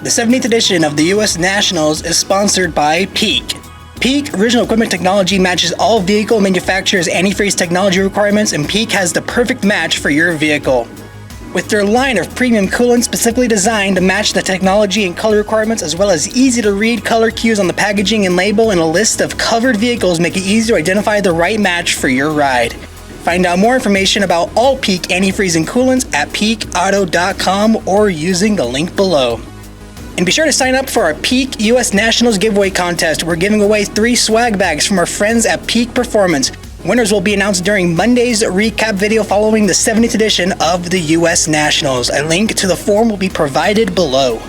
The 17th edition of the US Nationals is sponsored by Peak. Peak original equipment technology matches all vehicle manufacturers' antifreeze technology requirements, and Peak has the perfect match for your vehicle. With their line of premium coolants specifically designed to match the technology and color requirements, as well as easy-to-read color cues on the packaging and label, and a list of covered vehicles make it easy to identify the right match for your ride. Find out more information about all Peak antifreeze and coolants at peakauto.com or using the link below. And be sure to sign up for our Peak US Nationals giveaway contest. We're giving away 3 swag bags from our friends at Peak Performance. Winners will be announced during Monday's recap video following the 70th edition of the US Nationals. A link to the form will be provided below.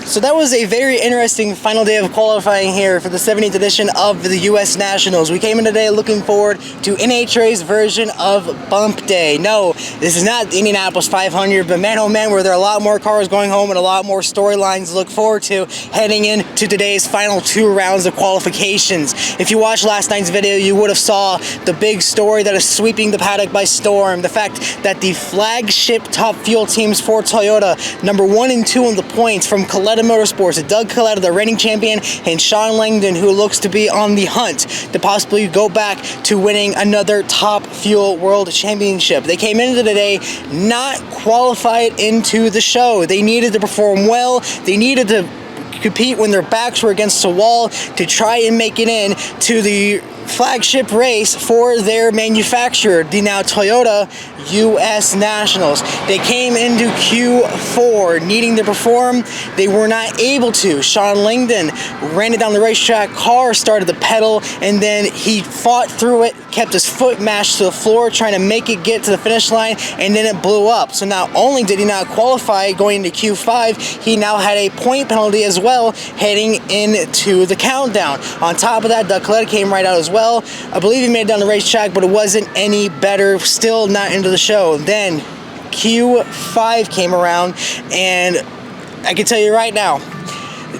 So that was a very interesting final day of qualifying here for the 70th edition of the US Nationals. We came in today looking forward to NHRA's version of Bump Day. No, this is not the Indianapolis 500, but man oh man, were there a lot more cars going home and a lot more storylines to look forward to heading into today's final 2 rounds of qualifications. If you watched last night's video, you would have saw the big story that is sweeping the paddock by storm. The fact that the flagship Top Fuel teams for Toyota, number 1 and 2 on the points from Kalitta Motorsports, Doug Kalitta, the reigning champion, and Shawn Langdon, who looks to be on the hunt to possibly go back to winning another Top Fuel World Championship. They came into today not qualified into the show. They needed to perform well. They needed to compete when their backs were against the wall to try and make it in to the flagship race for their manufacturer, the now Toyota US Nationals. They came into Q4 needing to perform. They were not able to. Shawn Langdon ran it down the racetrack, car started to pedal, and then he fought through it, kept his foot mashed to the floor trying to make it get to the finish line, and then it blew up. So not only did he not qualify going into Q5, he now had a point penalty as well heading into the countdown. On top of that, Doug Kalitta came right out as well. I believe he made it down the racetrack, but it wasn't any better. Still not into the show. Then Q5 came around, and I can tell you right now,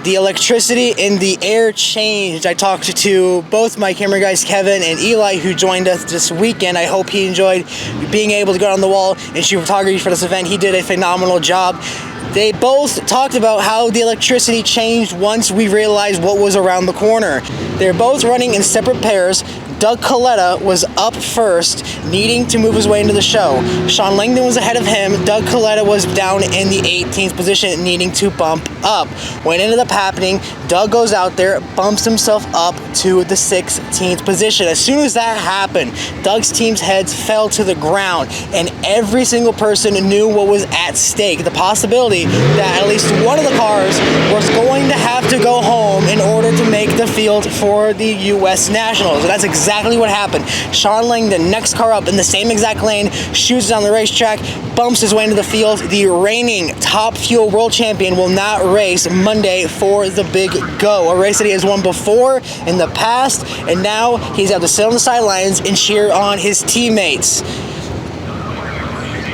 the electricity in the air changed. I talked to both my camera guys, Kevin and Eli, who joined us this weekend. I hope he enjoyed being able to go on the wall and shoot photography for this event. He did a phenomenal job. They both talked about how the electricity changed once we realized what was around the corner. They're both running in separate pairs. Doug Kalitta was up first, needing to move his way into the show. Shawn Langdon was ahead of him. Doug Kalitta was down in the 18th position, needing to bump up. What ended up happening, Doug goes out there, bumps himself up to the 16th position. As soon as that happened, Doug's team's heads fell to the ground, and every single person knew what was at stake. The possibility that at least one of the cars was going to have to go home in order to make the field for the US Nationals. And that's exactly what happened. Shawn Langdon, next car up in the same exact lane, shoots down the racetrack, bumps his way into the field. The reigning Top Fuel World Champion will not race Monday for the Big Go, a race that he has won before in the past, and now he's able to sit on the sidelines and cheer on his teammates.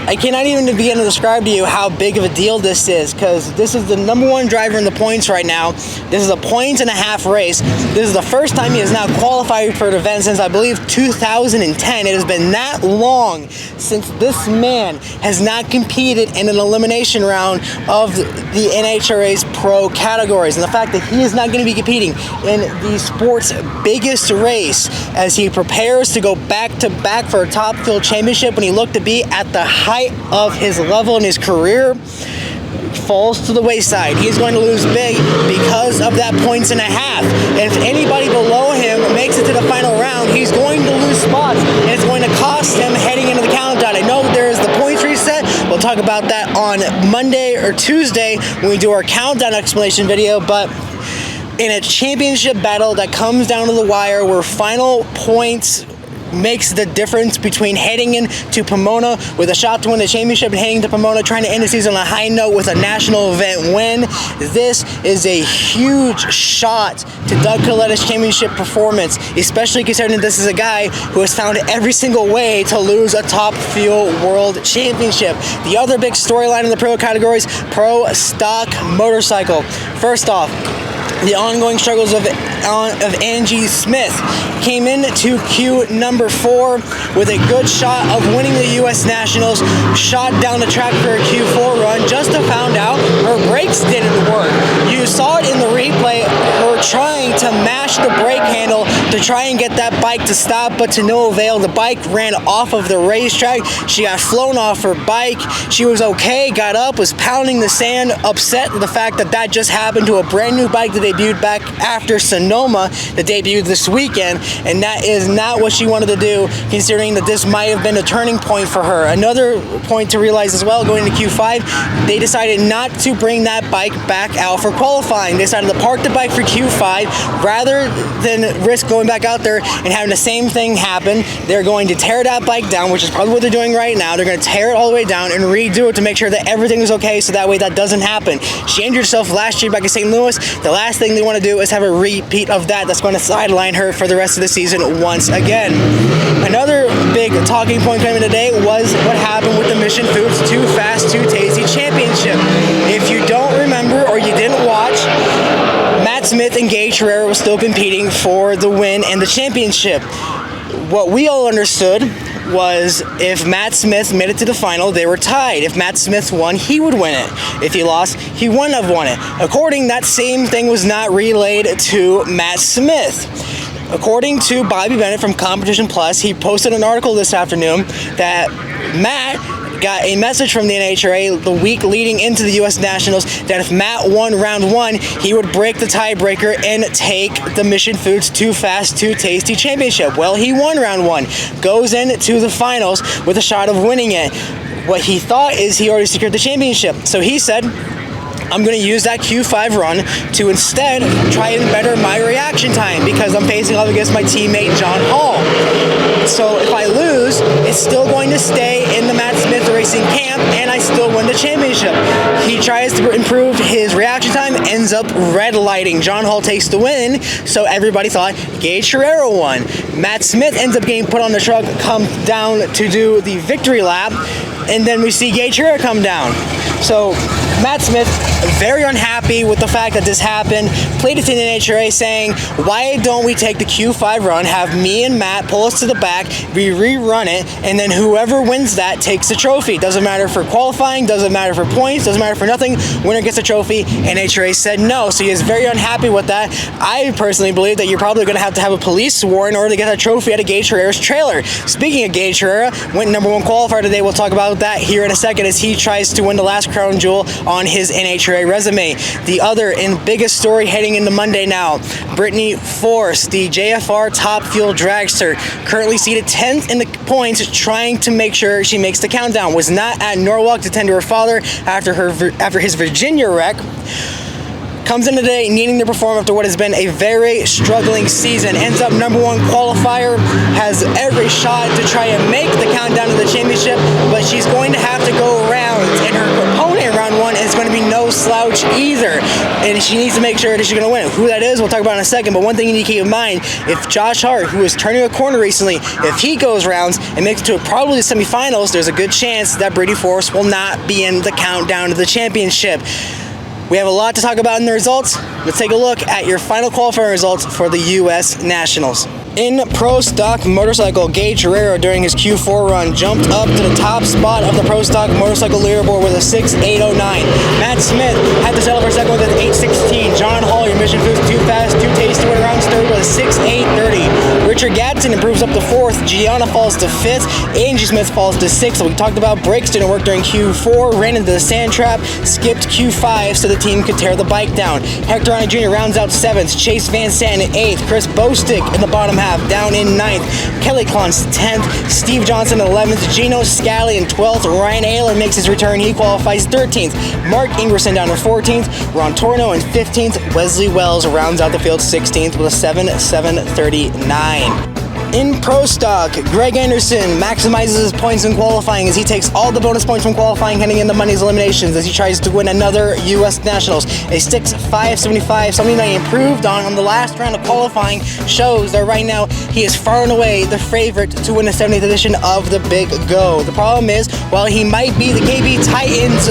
I cannot even begin to describe to you how big of a deal this is, because this is the number 1 driver in the points right now. This is a point-and-a-half race. This is the first time he has not qualified for an event since, I believe, 2010. It has been that long since this man has not competed in an elimination round of the NHRA's pro categories. And the fact that he is not going to be competing in the sport's biggest race as he prepares to go back-to-back for a Top Fuel Championship when he looked to be at the height of his level in his career falls to the wayside. He's going to lose big because of that points-and-a-half. And if anybody below him makes it to the final round, he's going to lose spots, and it's going to cost him heading into the countdown. I know there is the points reset. We'll talk about that on Monday or Tuesday when we do our countdown explanation video, but in a championship battle that comes down to the wire where final points makes the difference between heading into Pomona with a shot to win the championship and heading to Pomona trying to end the season on a high note with a national event win. This is a huge shot to Doug Kalitta's championship performance, especially considering this is a guy who has found every single way to lose a Top Fuel World Championship. The other big storyline in the pro categories, pro stock motorcycle. First off, the ongoing struggles of Angie Smith came into Q number 4, with a good shot of winning the US Nationals, shot down the track for a Q4 run, just to find out her brakes didn't work. You saw it in the replay, her trying to mash the brake handle to try and get that bike to stop, but to no avail. The bike ran off of the racetrack. She got flown off her bike. She was okay, got up, was pounding the sand, upset with the fact that that just happened to a brand new bike that debuted back after Sonoma, that debuted this weekend, and that is not what she wanted to do, considering that this might have been a turning point for her. Another point to realize as well, going into Q5, they decided not to bring that bike back out for qualifying. They decided to park the bike for Q5 rather than risk going back out there and having the same thing happen. They're going to tear that bike down, which is probably what they're doing right now. They're going to tear it all the way down and redo it to make sure that everything is okay, so that way that doesn't happen. She injured herself last year back in St. Louis. The last thing they want to do is have a repeat of that. That's going to sideline her for the rest of the season once again. Another big talking point coming today was what happened with the Mission Foods Too Fast, Too Tasty Championship. If you don't remember or you didn't watch, Matt Smith and Gaige Herrera were still competing for the win and the championship. What we all understood was if Matt Smith made it to the final, they were tied. If Matt Smith won, he would win it. If he lost, he wouldn't have won it. According, that same thing was not relayed to Matt Smith. According to Bobby Bennett from Competition Plus, he posted an article this afternoon that Matt got a message from the NHRA the week leading into the US Nationals that if Matt won round one, he would break the tiebreaker and take the Mission Foods Too Fast, Too Tasty Championship. Well, he won round one, goes into the finals with a shot of winning it. What he thought is he already secured the championship. So he said, I'm going to use that Q5 run to instead try and better my reaction time because I'm facing off against my teammate John Hall. So if I lose, it's still going to stay in the Matt Smith Racing camp and I still win the championship. He tries to improve his reaction time, ends up red lighting. John Hall takes the win, so everybody thought Gaige Herrera won. Matt Smith ends up getting put on the truck, comes down to do the victory lap, and then we see Gaige Herrera come down. So Matt Smith, very unhappy with the fact that this happened, played it to the NHRA saying, why don't we take the Q5 run, have me and Matt pull us to the back, we rerun it, and then whoever wins that takes the trophy. Doesn't matter for qualifying, doesn't matter for points, doesn't matter for nothing, winner gets a trophy. NHRA said no, so he is very unhappy with that. I personally believe that you're probably going to have a police warrant in order to get that trophy out of Gaige Herrera's trailer. Speaking of Gaige Herrera, went #1 qualifier today. We'll talk about that here in a second as he tries to win the last crown jewel on his NHRA resume. The other and biggest story heading into Monday now, Brittany Forces, the JFR Top Fuel dragster, currently seated 10th in the points, trying to make sure she makes the countdown. Was not at Norwalk to tend to her father after his Virginia wreck. Comes in today needing to perform after what has been a very struggling season. Ends up #1 qualifier, has every shot to try and make the countdown to the championship, but she's going to have to go rounds, and her opponent in round one is going to be no slouch either, and she needs to make sure that she's going to win. Who that is, we'll talk about in a second, but one thing you need to keep in mind, if Josh Hart, who is turning a corner recently, if he goes rounds and makes it to probably the semifinals, there's a good chance that Brittany Forces will not be in the countdown to the championship. We have a lot to talk about in the results. Let's take a look at your final qualifying results for the US Nationals. In Pro Stock Motorcycle, Gaige Herrera during his Q4 run jumped up to the top spot of the Pro Stock Motorcycle leaderboard with a 6.809. Matt Smith had to settle for second with an 8.16. John Hall, your Mission Foods Too Fast, Too Tasty, went around third with a 6.830. Richard Gadsden improves up to fourth. Gianna falls to fifth. Angie Smith falls to sixth. We talked about brakes didn't work during Q4, ran into the sand trap, skipped Q5 so the team could tear the bike down. Hector Ryan Jr. rounds out seventh. Chase Van Sant in eighth. Chris Bostick in the bottom half, down in ninth. Kelly Klons 10th. Steve Johnson 11th. Gino Scali in 12th. Ryan Ayler makes his return. He qualifies 13th. Mark Ingerson down to 14th. Ron Torno in 15th. Wesley Wells rounds out the field 16th with a 7.739. In Pro Stock, Greg Anderson maximizes his points in qualifying as he takes all the bonus points from qualifying heading into Monday's eliminations as he tries to win another US Nationals. A 6.575, something that he improved on the last round of qualifying, shows that right now he is far and away the favorite to win the 70th edition of the Big Go. The problem is, while he might be the KB Titans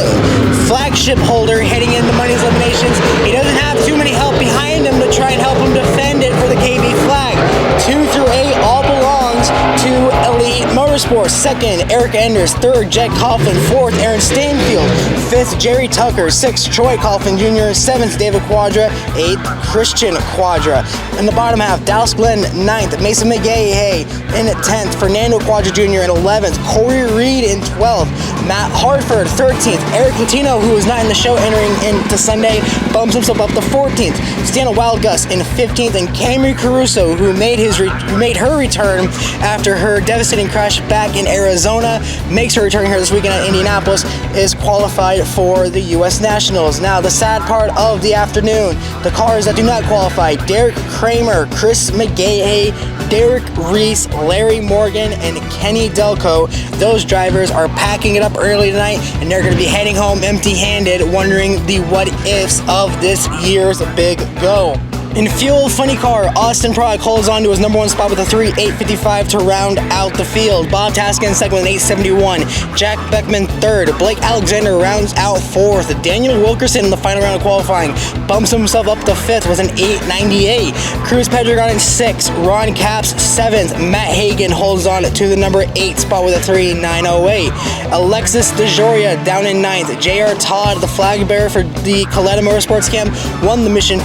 flagship holder heading into Monday's eliminations, he doesn't have too many help behind him to try and help him defend it for the KB flag. 2 through 8 all belongs to Elite Motorsports. Motorsports, second, Eric Enders, third, Jed Coughlin, fourth, Aaron Stainfield, fifth, Jerry Tucker, sixth, Troy Coughlin Jr., seventh, David Quadra, eighth, Christian Quadra. In the bottom half, Dallas Glenn, ninth, Mason McGahey in 10th, Fernando Quadra Jr. in 11th, Corey Reed in 12th, Matt Hartford 13th, Eric Latino, who was not in the show entering into Sunday, bumps himself up to 14th, Stana Wildgus in 15th, and Camry Caruso, who made her return after her devastating crash back in Arizona, makes her return here this weekend at Indianapolis, is qualified for the U.S. Nationals. Now, the sad part of the afternoon, the cars that do not qualify: Derek Kramer, Chris McGahey, Derek Reese, Larry Morgan, and Kenny Delco. Those drivers are packing it up early tonight, and they're going to be heading home empty-handed, wondering the what-ifs of this year's big go. In Fuel Funny Car, Austin Prog holds on to his number one spot with a 3.855 to round out the field. Bob Taskin second with an 8.71. Jack Beckman third. Blake Alexander rounds out fourth. Daniel Wilkerson in the final round of qualifying bumps himself up to fifth with an 8.98. Cruz Pedregon in sixth. Ron Capps seventh. Matt Hagan holds on to the number 8 spot with a 3.908. Alexis DeJoria down in ninth. J.R. Todd, the flag bearer for the Kalitta Motorsports Camp, won the Mission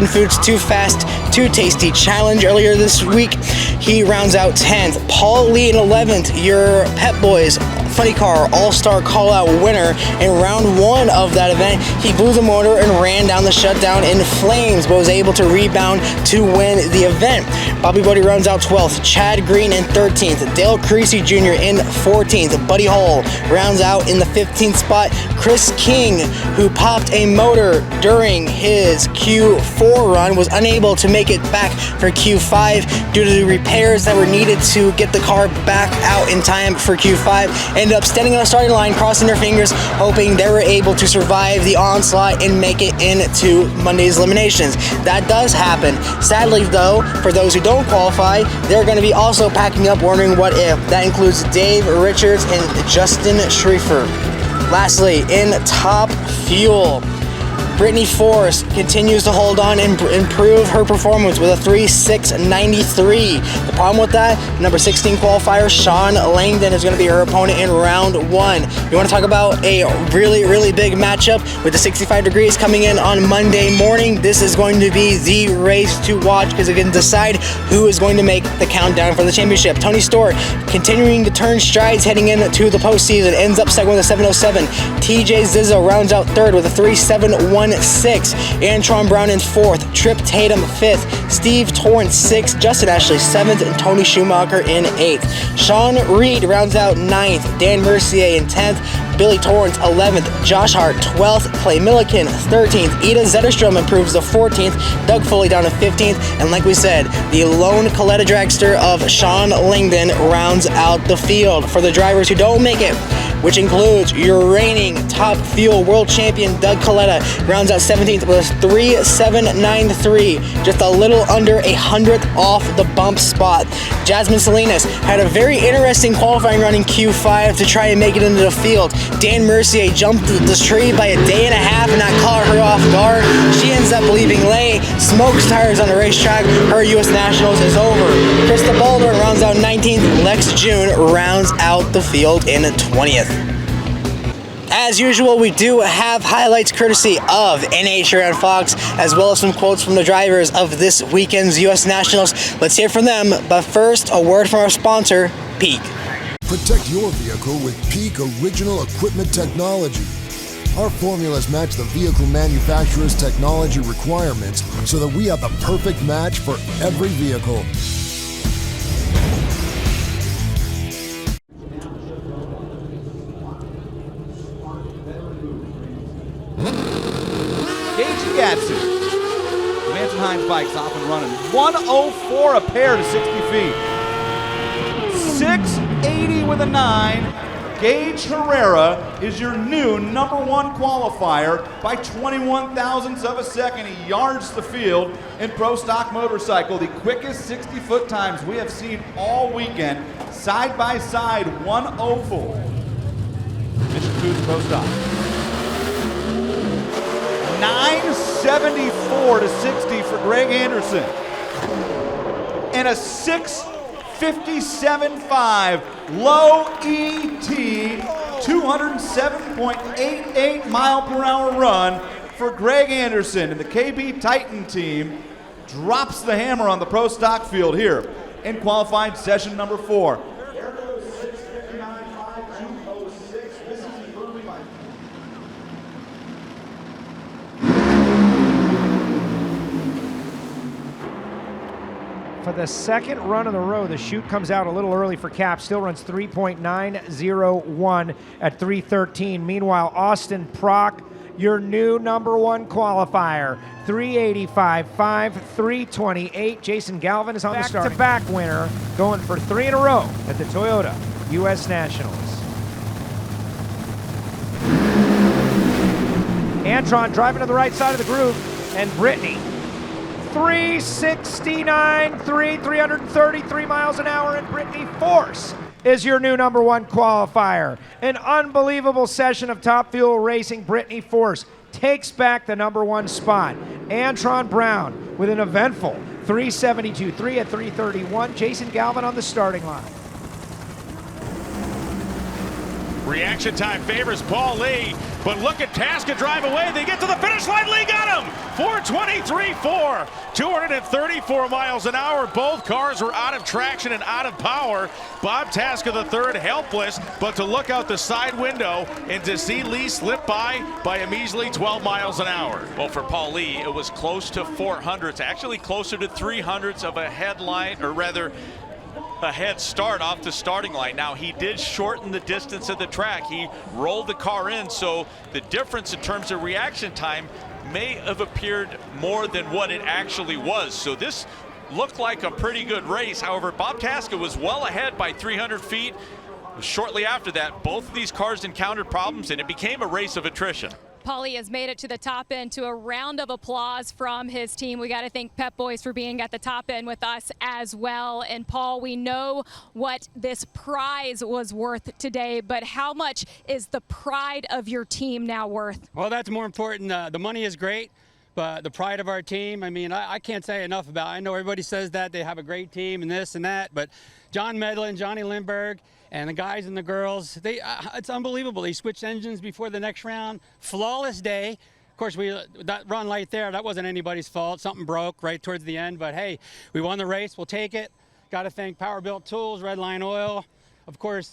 Foods Too Fast, Too Tasty Challenge earlier this week. He rounds out 10th. Paul Lee in 11th, your Pep Boys Funny Car All-Star Call-Out winner. In round one of that event, he blew the motor and ran down the shutdown in flames, but was able to rebound to win the event. Bobby Bodie rounds out 12th. Chad Green in 13th. Dale Creasy Jr. in 14th. Buddy Hall rounds out in the 15th spot. Chris King, who popped a motor during his Q4 run, was unable to make it back for Q5 due to the repairs that were needed to get the car back out in time for Q5. Ended up standing on the starting line, crossing their fingers, hoping they were able to survive the onslaught and make it into Monday's eliminations. That does happen. Sadly, though, for those who don't qualify, they're going to be also packing up, wondering what if. That includes Dave Richards and Justin Schrieffer. Lastly, in Top Fuel, Brittany Forces continues to hold on and improve her performance with a 3.693. The problem with that, number 16 qualifier Shawn Langdon is going to be her opponent in round one. You want to talk about a really, really big matchup with the 65 degrees coming in on Monday morning? This is going to be the race to watch because it can decide who is going to make the countdown for the championship. Tony Stewart continuing to turn strides heading into the postseason, ends up second with a 7.07. TJ Zizzo rounds out third with a 3.716. Antron Brown in fourth. Trip Tatum fifth. Steve Torrance sixth. Justin Ashley seventh. And Tony Schumacher in eighth. Sean Reed rounds out ninth. Dan Mercier in 10th. Billy Torrance 11th. Josh Hart 12th. Clay Milliken 13th. Ida Zetterstrom improves to 14th. Doug Foley down to 15th. And like we said, the lone Kalitta dragster of Shawn Langdon rounds out the field. For the drivers who don't make it, which includes your reigning Top Fuel World Champion Doug Kalitta, rounds out 17th with a 3.793, just a little under 100th off the bump spot. Jasmine Salinas had a very interesting qualifying run in Q5 to try and make it into the field. Dan Mercier jumped this tree by a day and a half and that caught her off guard. She ends up leaving late, smokes tires on the racetrack. Her U.S. Nationals is over. Krista Baldwin rounds out 19th. Lex June rounds out the field in 20th. As usual, we do have highlights courtesy of NHRA Fox, as well as some quotes from the drivers of this weekend's U.S. Nationals. Let's hear from them, but first, a word from our sponsor, Peak. Protect your vehicle with Peak Original Equipment Technology. Our formulas match the vehicle manufacturer's technology requirements so that we have the perfect match for every vehicle. Gaige Manson Hines bikes off and running. 104 a pair to 60 feet. 680 with a 9. Gaige Herrera is your new #1 qualifier by 21 thousandths of a second. He yards the field in Pro Stock Motorcycle. The quickest 60-foot times we have seen all weekend. Side by side, 104. Mission Foods Pro Stock. 974 to 60 for Greg Anderson. And a 6 57.5, low ET, 207.88 mile per hour run for Greg Anderson, and the KB Titan team drops the hammer on the pro stock field here in qualifying session number 4. For the second run in a row, the chute comes out a little early for Cap. Still runs 3.901 at 3:13. Meanwhile, Austin Prock, your new #1 qualifier, 385.5, 328. Jason Galvin is on the back-to-back winner, going for 3 in a row at the Toyota US Nationals. Antron driving to the right side of the group, and Brittany 369, 333 miles an hour, and Brittany Force is your new #1 qualifier. An unbelievable session of Top Fuel racing. Brittany Force takes back the #1 spot. Antron Brown with an eventful 372.3 at 331. Jason Galvin on the starting line. Reaction time favors Paul Lee, but look at Tasca drive away. They get to the finish line. Lee got him. 4:23.4, 234 miles an hour. Both cars were out of traction and out of power. Bob Tasca III helpless, but to look out the side window and to see Lee slip by a measly 12 miles an hour. Well, for Paul Lee, it was close to 400s, actually closer to 300s of a headline, or rather a head start off the starting line. Now, he did shorten the distance of the track. He rolled the car in, so the difference in terms of reaction time may have appeared more than what it actually was. So this looked like a pretty good race. However, Bob Tasca was well ahead by 300 feet. Shortly after that, both of these cars encountered problems, and it became a race of attrition. Paulie has made it to the top end, to a round of applause from his team. We got to thank Pep Boys for being at the top end with us as well. And Paul, we know what this prize was worth today, but how much is the pride of your team now worth? Well, that's more important. The money is great, but the pride of our team, I mean, I can't say enough about it. I know everybody says that they have a great team and this and that, but John Medlin, Johnny Lindbergh, and the guys and the girls, it's unbelievable. They switched engines before the next round. Flawless day. Of course, that run right there, that wasn't anybody's fault. Something broke right towards the end, but hey, we won the race. We'll take it. Got to thank Powerbuilt Tools, Redline Oil, of course,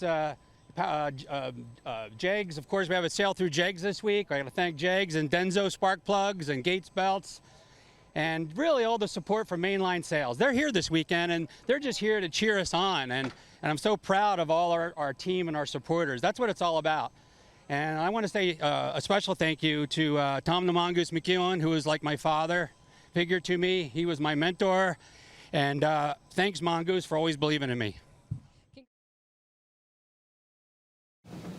Jegs. Of course, we have a sale through Jegs this week. I got to thank Jegs and Denso Spark Plugs and Gates Belts. And really all the support from Mainline Sales. They're here this weekend, and they're just here to cheer us on. And I'm so proud of all our team and our supporters. That's what it's all about. And I want to say a special thank you to Tom the Mongoose McEwen, who is like my father figure to me. He was my mentor. And thanks, Mongoose, for always believing in me.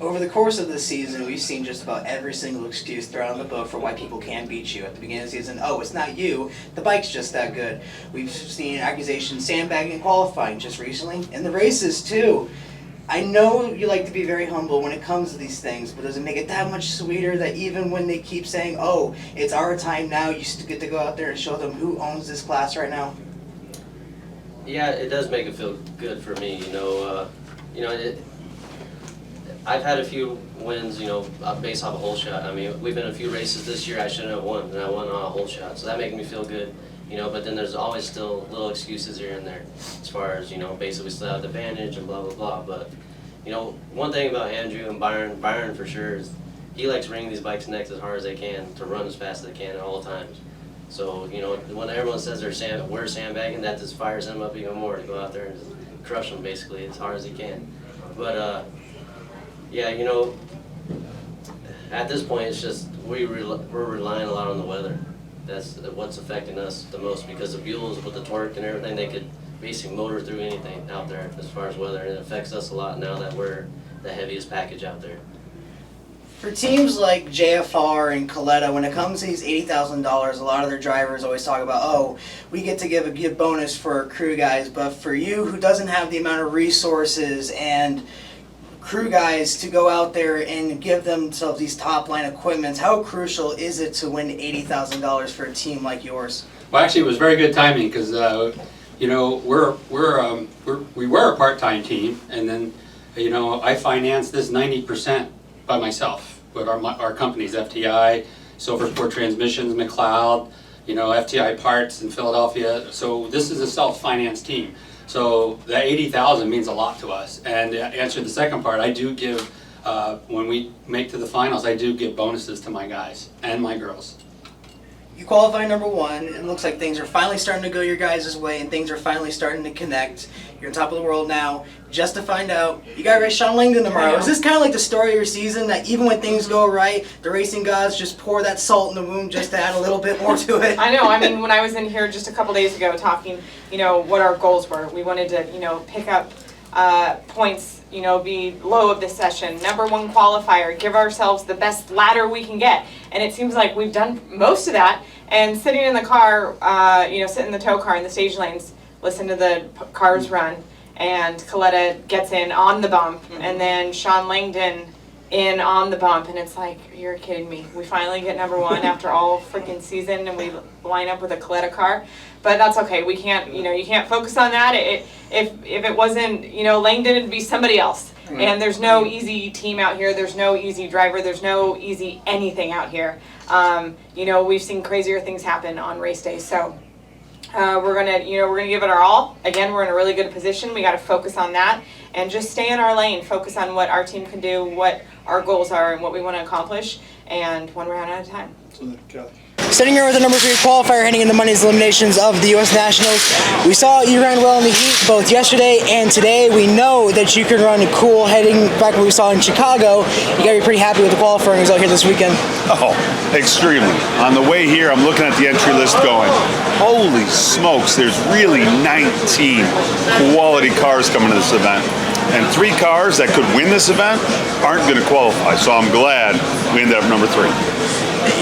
Over the course of the season, we've seen just about every single excuse thrown on the book for why people can't beat you. At the beginning of the season, oh, it's not you, the bike's just that good. We've seen accusations, sandbagging and qualifying just recently, and the races too. I know you like to be very humble when it comes to these things, but does it make it that much sweeter that even when they keep saying, oh, it's our time now, you still get to go out there and show them who owns this class right now? Yeah, it does make it feel good for me, I've had a few wins, based off a hole shot. I mean, we've been in a few races this year I shouldn't have won, and I won on a hole shot. So that makes me feel good, but then there's always still little excuses here and there as far as, basically we still have the advantage and blah, blah, blah. But, one thing about Andrew and Byron for sure is he likes bringing these bikes next as hard as they can to run as fast as they can at all times. So, when everyone says we're sandbagging, that just fires him up even more to go out there and just crush them basically as hard as he can. But, yeah, at this point, it's just we're relying a lot on the weather. That's what's affecting us the most, because the Buells with the torque and everything, they could basically motor through anything out there as far as weather, and it affects us a lot now that we're the heaviest package out there. For teams like JFR and Kalitta, when it comes to these $80,000, a lot of their drivers always talk about, oh, we get to give a good bonus for our crew guys, but for you who doesn't have the amount of resources and crew guys to go out there and give themselves these top line equipments, how crucial is it to win $80,000 for a team like yours? Well, actually, it was very good timing, because you know, we were a part-time team, and then, you know, I financed this 90% by myself with our companies, FTI, Silver Sport Transmissions, McLeod, you know, FTI Parts in Philadelphia. So this is a self-financed team. So that 80,000 means a lot to us. And to answer the second part, I do give, when we make to the finals, I do give bonuses to my guys and my girls. You qualify number 1. It looks like things are finally starting to go your guys' way, and things are finally starting to connect. You're on top of the world now. Just to find out, you got to race Shawn Langdon tomorrow. Is this kind of like the story of your season, that even when things go right, the racing gods just pour that salt in the wound just to add a little bit more to it? I know. I mean, when I was in here just a couple days ago talking, you know, what our goals were, we wanted to, you know, pick up points, you know, be low of this session, number 1 qualifier, give ourselves the best ladder we can get. And it seems like we've done most of that. And sitting in the car, you know, sit in the tow car in the stage lanes, listen to the cars run, and Kalitta gets in on the bump, and then Shawn Langdon in on the bump, and it's like, you're kidding me. We finally get number 1 after all freaking season, and we line up with a Kalitta car. But that's okay. We can't, you know, you can't focus on that. If it wasn't, you know, Langdon, it'd be somebody else. And there's no easy team out here. There's no easy driver. There's no easy anything out here. You know, we've seen crazier things happen on race days. So we're gonna give it our all. Again, we're in a really good position. We got to focus on that and just stay in our lane. Focus on what our team can do, what our goals are, and what we want to accomplish. And one round at a time. Sitting here with the number 3 qualifier heading into Monday's eliminations of the US Nationals. We saw you ran well in the heat both yesterday and today. We know that you can run cool heading back what we saw in Chicago. You gotta be pretty happy with the qualifying out here this weekend. Oh, extremely. On the way here, I'm looking at the entry list going, holy smokes, there's really 19 quality cars coming to this event. And 3 cars that could win this event aren't gonna qualify. So I'm glad we ended up number 3.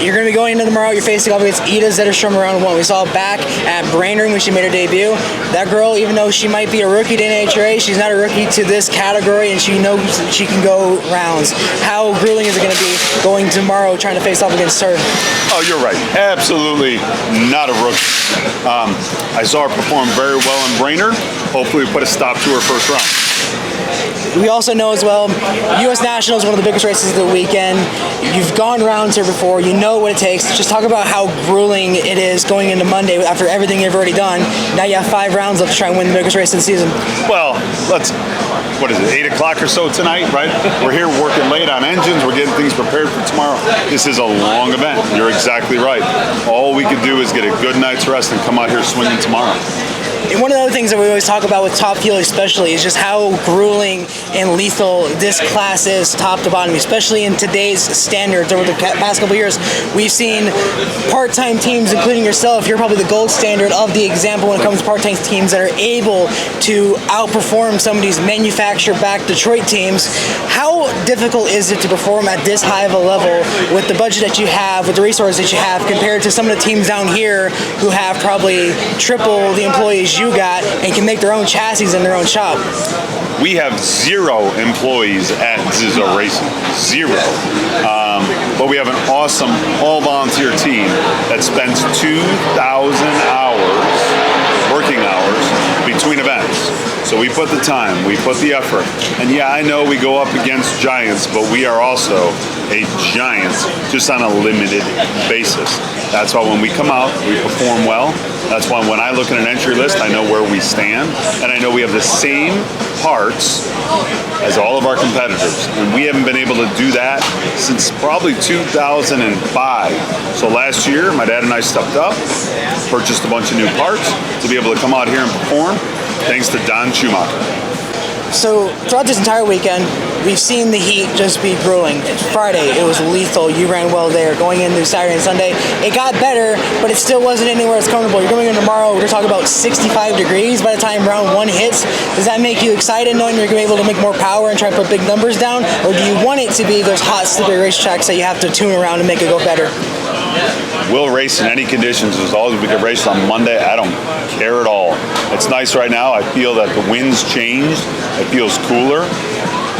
You're going to be going into tomorrow. You're facing off against Ida Zetterstrom around 1. We saw back at Brainerd when she made her debut. That girl, even though she might be a rookie to NHRA, she's not a rookie to this category, and she knows she can go rounds. How grueling is it going to be going tomorrow trying to face off against her? Oh, you're right. Absolutely not a rookie. I saw her perform very well in Brainerd. Hopefully we put a stop to her first round. We also know as well, US Nationals is one of the biggest races of the weekend. You've gone rounds here before, you know what it takes. Just talk about how grueling it is going into Monday after everything you've already done. Now you have 5 rounds left to try and win the biggest race of the season. Well, what is it, 8 o'clock or so tonight, right? We're here working late on engines, we're getting things prepared for tomorrow. This is a long event, you're exactly right. All we could do is get a good night's rest and come out here swinging tomorrow. And one of the other things that we always talk about with Top Fuel especially is just how grueling and lethal this class is top to bottom, especially in today's standards. Over the past couple of years, we've seen part-time teams, including yourself. You're probably the gold standard of the example when it comes to part-time teams that are able to outperform some of these manufacturer-backed Detroit teams. How difficult is it to perform at this high of a level with the budget that you have, with the resources that you have, compared to some of the teams down here who have probably triple the employees you got and can make their own chassis in their own shop? We have 0 employees at Zizzo Racing, 0. But we have an awesome all-volunteer team that spends 2,000 hours, working hours, between events. So we put the time, we put the effort. And yeah, I know we go up against giants, but we are also a giant just on a limited basis. That's why when we come out, we perform well. That's why when I look at an entry list, I know where we stand, and I know we have the same parts as all of our competitors. And we haven't been able to do that since probably 2005. So last year, my dad and I stepped up, purchased a bunch of new parts to be able to come out here and perform, thanks to Don Schumacher. So throughout this entire weekend, we've seen the heat just be grueling. Friday, it was lethal. You ran well there. Going into Saturday and Sunday, it got better, but it still wasn't anywhere as comfortable. You're going in tomorrow, we're talking about 65 degrees by the time round 1 hits. Does that make you excited knowing you're going to be able to make more power and try to put big numbers down? Or do you want it to be those hot, slippery racetracks that you have to tune around and make it go better? We'll race in any conditions as long as we can race on Monday. I don't care at all. It's nice right now. I feel that the wind's changed. It feels cooler.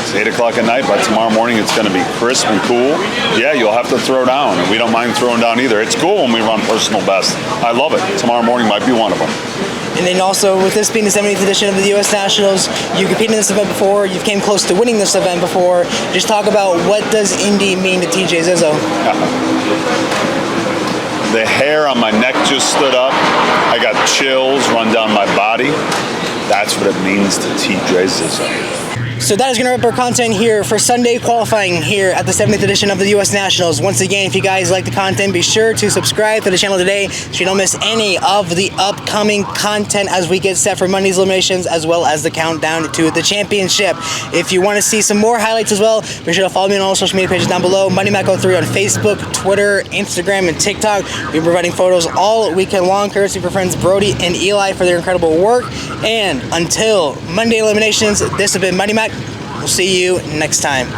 It's 8 o'clock at night. By tomorrow morning, it's going to be crisp and cool. Yeah, you'll have to throw down, and we don't mind throwing down either. It's cool when we run personal best. I love it. Tomorrow morning might be one of them. And then also, with this being the 70th edition of the U.S. Nationals, you competed in this event before, you came close to winning this event before. Just talk about what does Indy mean to TJ Zizzo? The hair on my neck just stood up. I got chills run down my body. That's what it means to TJ Zizzo. So that is going to wrap our content here for Sunday qualifying here at the 70th edition of the U.S. Nationals. Once again, if you guys like the content, be sure to subscribe to the channel today so you don't miss any of the upcoming content as we get set for Monday's eliminations as well as the countdown to the championship. If you want to see some more highlights as well, be sure to follow me on all social media pages down below. MoneyMac03 on Facebook, Twitter, Instagram, and TikTok. We'll be providing photos all weekend long, courtesy for friends Brody and Eli for their incredible work. And until Monday eliminations, this has been Money Mac. We'll see you next time.